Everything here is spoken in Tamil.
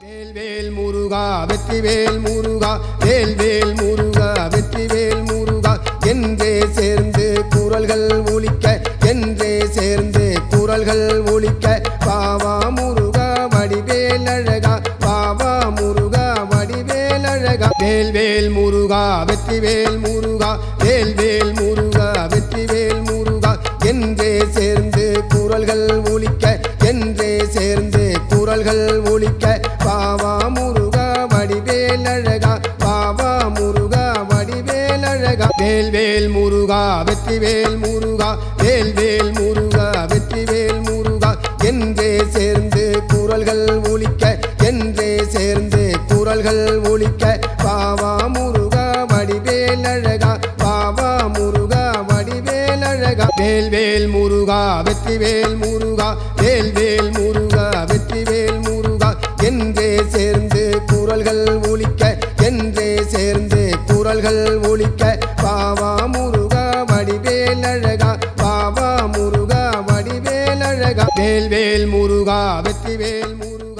வேல்வேல் முருகா வெற்றிவேல் முருகா வேல்வேல் முருகா வெற்றிவேல் முருகா என்றே சேர்ந்து குரல்கள் ஒலிக்க என்றே சேர்ந்து குரல்கள் ஒலிக்க பாவா முருகா வடிவேல் அழகா பாவா முருகா வடிவேல் அழகா வேல்வேல் முருகா வெற்றிவேல் முருகா வேல்வேல் முருகா வெற்றிவேல் முருகா என்றே சேர்ந்து குரல்கள் ஒலிக்க என்றே சேர்ந்து குரல்கள் ஒலிக்க பாவா முருகா வடிவேல் அழகா பாவா முருகா வடிவேல் அழகா வேல்வேல் முருகா வெற்றிவேல் முருகா வேல்வேல் முருகா வெற்றிவேல் முருகா என்றே சேர்ந்து குரல்கள் ஒலிக்க என்றே சேர்ந்து குரல்கள் ஒலிக்க பாவா முருகா வடிவேல் அழகா பாவா முருகா வடிவேல் அழகா வேல்வேல் முருகா வெற்றிவேல் முருகா வேல்வேல் முருகா வெற்றிவேல் முருகா என்றே சேர்ந்து குரல்கள் ஒலிக்க என்றே சேர்ந்து குரல்கள் ஒலிக்க பாவா முருகா வடிவேல் அழகா பாவா முருகா வடிவேல் அழகா வேல்வேல் முருகா வெற்றிவேல் முருகா